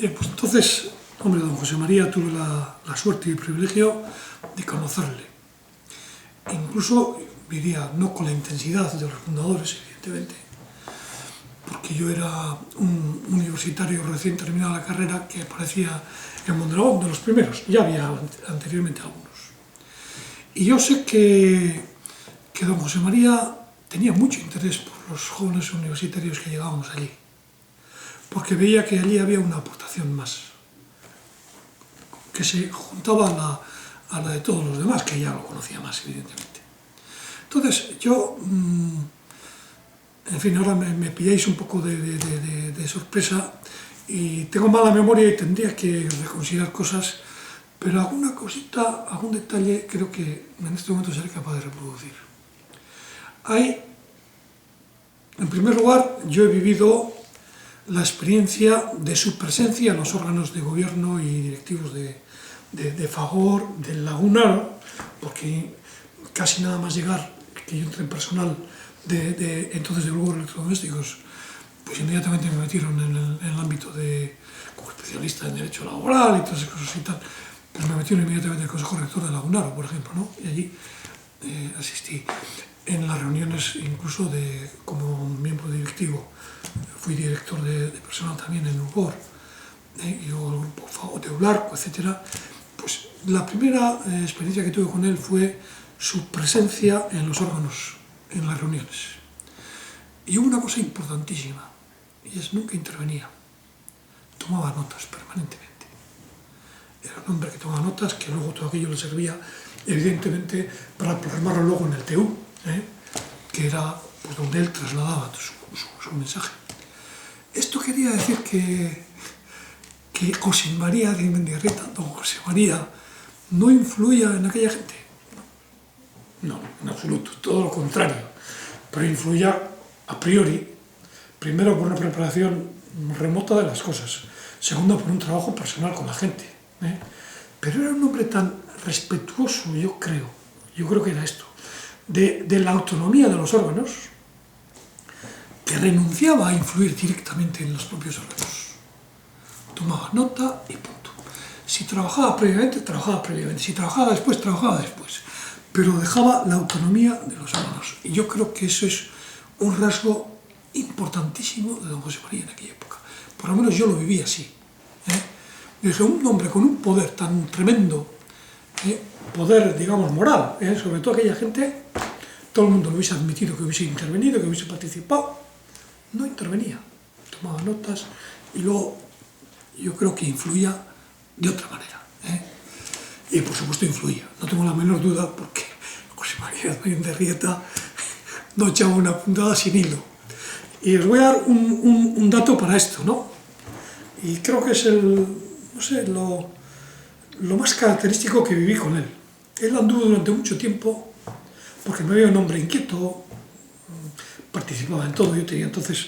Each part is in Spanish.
Pues entonces, hombre, don José María, tuve la suerte y el privilegio de conocerle. Incluso, diría, no con la intensidad de los fundadores, evidentemente, porque yo era un universitario recién terminada la carrera que aparecía en Mondragón, de los primeros, ya había anteriormente algunos. Y yo sé que don José María tenía mucho interés por los jóvenes universitarios que llegábamos allí, porque veía que allí había una aportación más, que se juntaba a la de todos los demás, que ya lo conocía más, evidentemente. Entonces, yo, en fin, ahora me pilláis un poco de sorpresa y tengo mala memoria y tendría que reconsiderar cosas, pero alguna cosita, algún detalle, creo que en este momento seré capaz de reproducir. En primer lugar, yo he vivido la experiencia de su presencia en los órganos de gobierno y directivos de Fagor, del Lagunaro, porque casi nada más llegar, que yo entré en personal entonces de Lugo Electrodomésticos, pues inmediatamente me metieron en el ámbito como especialista en derecho laboral y todas esas cosas y tal, pues me metieron inmediatamente en el Consejo Rector de Lagunaro, por ejemplo, ¿no? Y allí asistí en las reuniones incluso como miembro directivo. Fui director de personal también en UGOR, y el grupo de Eularco, etc. Pues la primera experiencia que tuve con él fue su presencia en los órganos, en las reuniones. Y hubo una cosa importantísima, y es nunca intervenía, tomaba notas permanentemente. Era un hombre que tomaba notas, que luego todo aquello le servía, evidentemente, para plasmarlo luego en el TU, que era pues, donde él trasladaba su mensaje. Esto quería decir que José María de Mendiarreta, don José María, no influía en aquella gente. No, en absoluto, todo lo contrario. Pero influía a priori, primero por una preparación remota de las cosas, segundo por un trabajo personal con la gente. Pero era un hombre tan respetuoso, yo creo que era esto, de la autonomía de los órganos, que renunciaba a influir directamente en los propios órganos. Tomaba nota y punto. Si trabajaba previamente, trabajaba previamente. Si trabajaba después, trabajaba después. Pero dejaba la autonomía de los órganos. Y yo creo que eso es un rasgo importantísimo de don José María en aquella época. Por lo menos yo lo viví así. Dije, un hombre con un poder tan tremendo, poder, digamos, moral, sobre todo aquella gente, todo el mundo lo hubiese admitido, que hubiese intervenido, que hubiese participado. No intervenía, tomaba notas y luego yo creo que influía de otra manera. Y por supuesto influía, no tengo la menor duda, porque José María de Mendiarreta no echaba una puntada sin hilo. Y os voy a dar un dato para esto, ¿no? Y creo que es lo más característico que viví con él. Él anduvo durante mucho tiempo, porque me veía un hombre inquieto, participaba en todo. Yo tenía entonces,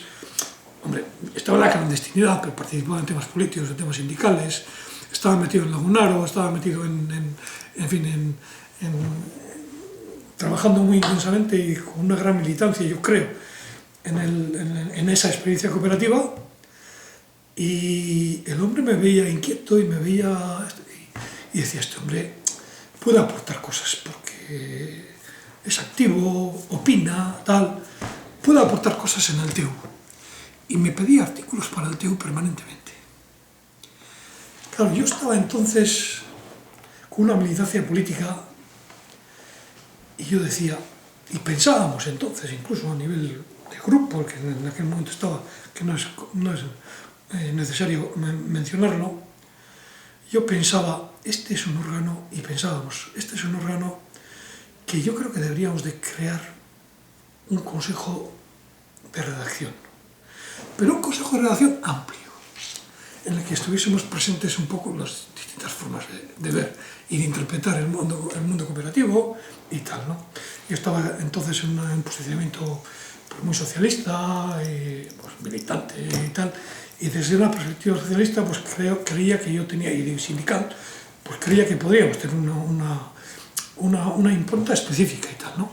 hombre, estaba en la clandestinidad, pero participaba en temas políticos, en temas sindicales, estaba metido en Lagunaro, estaba metido trabajando muy intensamente y con una gran militancia, yo creo, en esa experiencia cooperativa. Y el hombre me veía inquieto y me veía... Y decía, este hombre puede aportar cosas porque es activo, opina, tal, puede aportar cosas en el TU. Y me pedía artículos para el TU permanentemente. Claro, yo estaba entonces con una militancia política y yo decía, y pensábamos entonces, incluso a nivel de grupo, que en aquel momento estaba, que no es necesario mencionarlo, yo pensaba, este es un órgano, y pensábamos, este es un órgano que yo creo que deberíamos de crear un consejo de redacción, pero un consejo de redacción amplio, en el que estuviésemos presentes un poco las distintas formas de ver y de interpretar el mundo cooperativo y tal, ¿no? Yo estaba entonces en un posicionamiento pues, muy socialista, pues, militante y tal, y desde una perspectiva socialista pues creía que yo tenía, y sindical, pues creía que podríamos tener una impronta específica y tal, ¿no?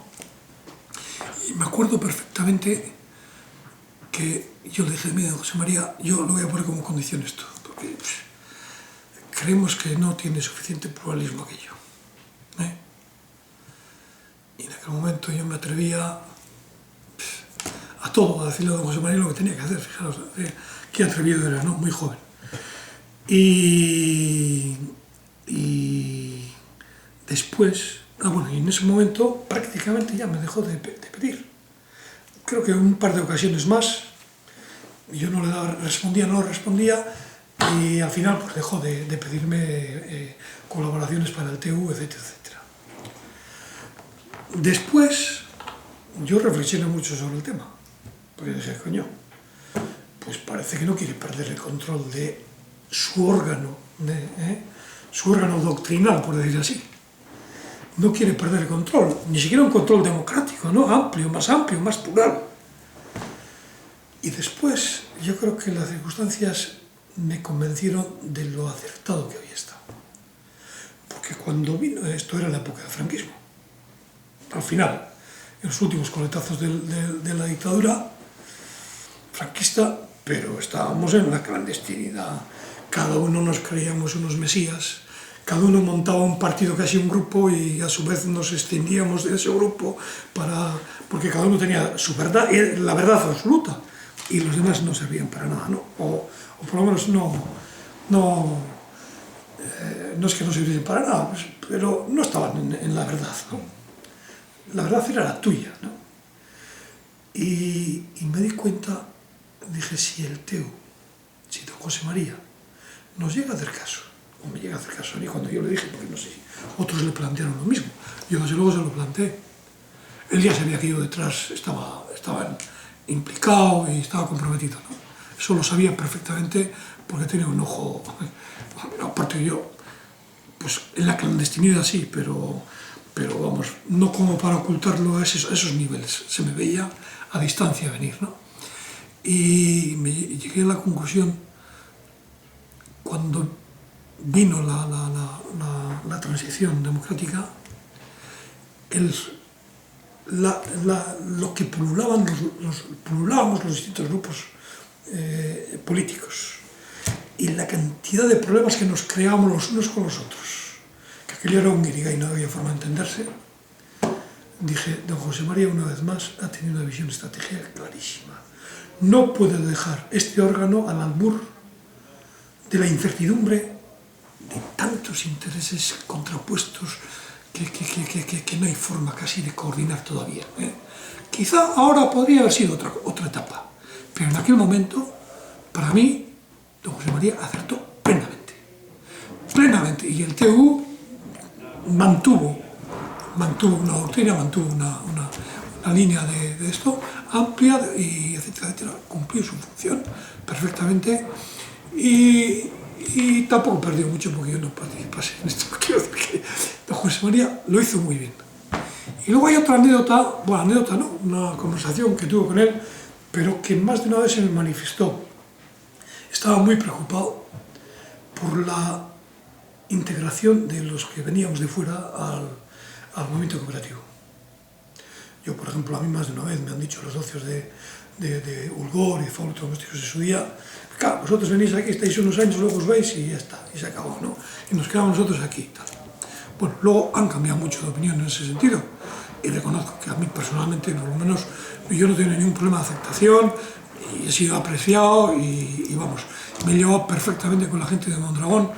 Y me acuerdo perfectamente que yo le dije, mira, José María, yo lo voy a poner como condición esto, porque creemos que no tiene suficiente pluralismo aquello. Y en aquel momento yo me atrevía a todo, a decirle a don José María lo que tenía que hacer, fijaros, qué atrevido era, ¿no? Muy joven. Y después, y en ese momento prácticamente ya me dejó de pedir. Creo que un par de ocasiones más, yo no le respondía, y al final pues dejó de pedirme colaboraciones para el TU, etcétera, etcétera. Después, yo reflexioné mucho sobre el tema, porque dije, coño, pues parece que no quiere perder el control de su órgano, su órgano doctrinal, por decir así. No quiere perder el control, ni siquiera un control democrático, ¿no? Amplio, más plural. Y después, yo creo que las circunstancias me convencieron de lo acertado que había estado. Porque cuando vino, esto era la época del franquismo, al final, en los últimos coletazos de la dictadura franquista, pero estábamos en la clandestinidad, cada uno nos creíamos unos mesías, cada uno montaba un partido, casi un grupo, y a su vez nos extendíamos de ese grupo porque cada uno tenía su verdad, la verdad absoluta, y los demás no servían para nada, ¿no? O por lo menos no es que no sirviesen para nada, pero no estaban en la verdad, ¿no? La verdad era la tuya, ¿no? Y me di cuenta, dije, si el TEU, si don José María nos llega a hacer caso, o me llega a hacer caso a mí cuando yo le dije, porque no sé si otros le plantearon lo mismo, yo desde luego se lo planteé. Él ya sabía que yo detrás estaba implicado y estaba comprometido, ¿no? Eso lo sabía perfectamente porque tenía un ojo, aparte yo, pues en la clandestinidad sí, pero vamos, no como para ocultarlo a esos niveles, se me veía a distancia venir, ¿no? Y llegué a la conclusión, cuando vino la transición democrática, lo que pululábamos los distintos grupos políticos y la cantidad de problemas que nos creábamos los unos con los otros, que aquello era un guirigay, no había forma de entenderse. Dije, don José María una vez más ha tenido una visión estratégica clarísima. No puede dejar este órgano al albur de la incertidumbre de tantos intereses contrapuestos que no hay forma casi de coordinar todavía. Quizá ahora podría haber sido otra etapa, pero en aquel momento, para mí, don José María acertó plenamente, y el TU mantuvo una doctrina, mantuvo una línea de esto amplia, y etcétera, etcétera, cumplió su función perfectamente, y tampoco perdió mucho porque yo no participase en esto. Quiero decir que don José María lo hizo muy bien. Y luego hay otra anécdota, no, una conversación que tuve con él, pero que más de una vez se me manifestó. Estaba muy preocupado por la integración de los que veníamos de fuera al movimiento cooperativo. Yo, por ejemplo, a mí más de una vez me han dicho los socios de Ulgor y de Fausto Domésticos de su día, claro, vosotros venís aquí, estáis unos años, luego os vais y ya está, y se acabó, ¿no? Y nos quedamos nosotros aquí, tal. Bueno, luego han cambiado mucho de opinión en ese sentido, y reconozco que a mí personalmente, por lo menos, yo no tengo ningún problema de aceptación, y he sido apreciado, y vamos, me he llevado perfectamente con la gente de Mondragón,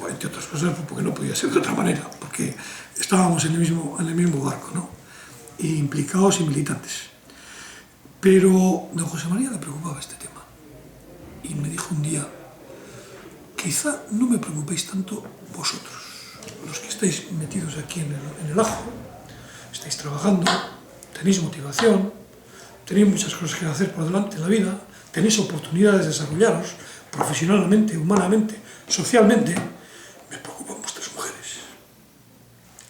entre otras cosas porque no podía ser de otra manera, porque estábamos en el mismo barco, ¿no? Y implicados y militantes. Pero don José María le preocupaba este tema, y me dijo un día, quizá no me preocupéis tanto vosotros, los que estáis metidos aquí en el ajo, estáis trabajando, tenéis motivación, tenéis muchas cosas que hacer por delante en la vida, tenéis oportunidades de desarrollaros profesionalmente, humanamente, socialmente. Me preocupan vuestras mujeres,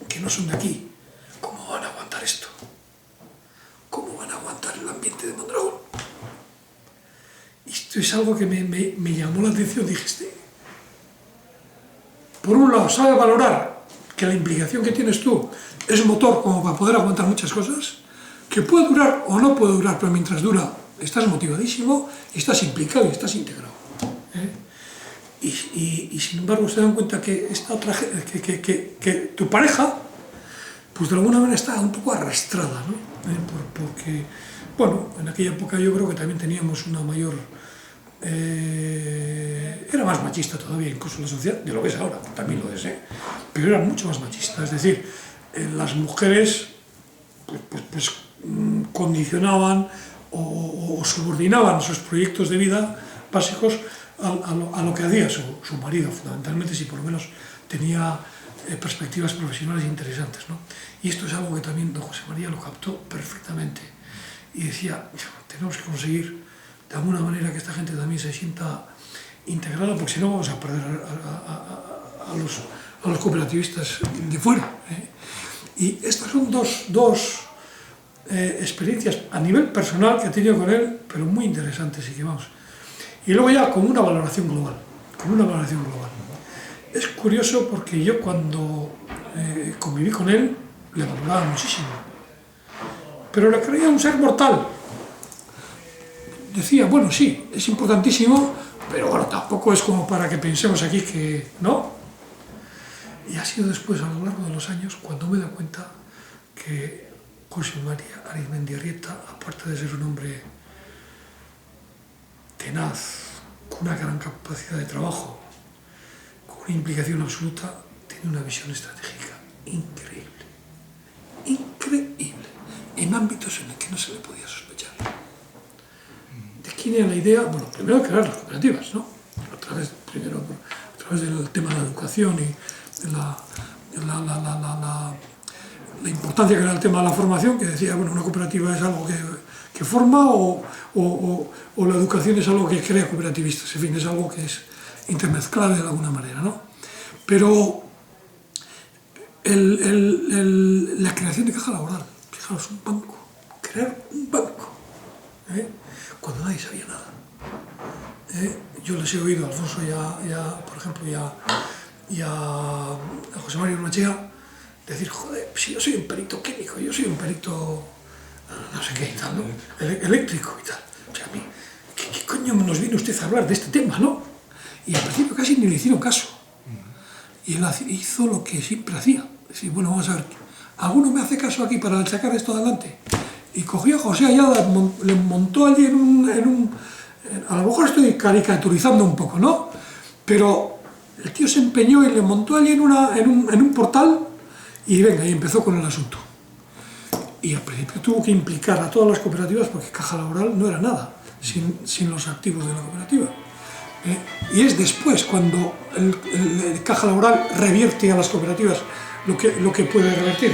que no son de aquí. ¿Cómo van a aguantar esto? ¿Cómo van a aguantar el ambiente de Mondragón? Esto es algo que me llamó la atención. Dije, por un lado, sabe valorar que la implicación que tienes tú es motor como para poder aguantar muchas cosas, que puede durar o no puede durar, pero mientras dura estás motivadísimo, y estás implicado y estás integrado. y sin embargo se dan cuenta que esta otra que tu pareja, pues de alguna manera está un poco arrastrada, ¿no? Porque, bueno, en aquella época yo creo que también teníamos una mayor... era más machista todavía, incluso la sociedad, de lo que es ahora, también lo es, pero era mucho más machista, es decir, las mujeres pues condicionaban o subordinaban sus proyectos de vida básicos a lo que hacía su marido, fundamentalmente, si por lo menos tenía perspectivas profesionales interesantes, ¿no? Y esto es algo que también don José María lo captó perfectamente y decía, tenemos que conseguir de alguna manera que esta gente también se sienta integrada, porque si no vamos a perder a los cooperativistas de fuera. Y estas son dos experiencias a nivel personal que he tenido con él, pero muy interesantes y que vamos. Y luego ya con una valoración global, Es curioso porque yo cuando conviví con él le valoraba muchísimo, pero le creía un ser mortal. Decía, bueno, sí, es importantísimo, pero bueno, tampoco es como para que pensemos aquí que no. Y ha sido después, a lo largo de los años, cuando me he dado cuenta que José María Arizmendiarrieta, aparte de ser un hombre tenaz, con una gran capacidad de trabajo, con una implicación absoluta, tiene una visión estratégica increíble, en ámbitos en los que no se le podía sospechar. ¿De quién era la idea? Bueno, primero crear las cooperativas, ¿no? Primero a través del tema de la educación y de la importancia que era el tema de la formación, que decía, bueno, una cooperativa es algo que forma o la educación es algo que crea cooperativistas, en fin, es algo que es intermezclable de alguna manera, ¿no? Pero la creación de caja laboral, fijaros, un banco, crear un banco, cuando nadie sabía nada. Yo les he oído a Alfonso por ejemplo, y a José María Urmachea decir, joder, si yo soy un perito químico, yo soy un perito no sé qué y tal, ¿no? Eléctrico y tal. O sea, a mí, ¿qué coño nos viene usted a hablar de este tema, no? Y al principio casi ni le hicieron caso. Y él hizo lo que siempre hacía. Decir, bueno, vamos a ver, ¿alguno me hace caso aquí para sacar esto adelante? Y cogió a José Ayala, le montó allí a lo mejor estoy caricaturizando un poco, ¿no? Pero el tío se empeñó y le montó allí en un portal y venga, y empezó con el asunto. Y al principio tuvo que implicar a todas las cooperativas porque caja laboral no era nada sin los activos de la cooperativa. Y es después cuando el caja laboral revierte a las cooperativas lo que puede revertir.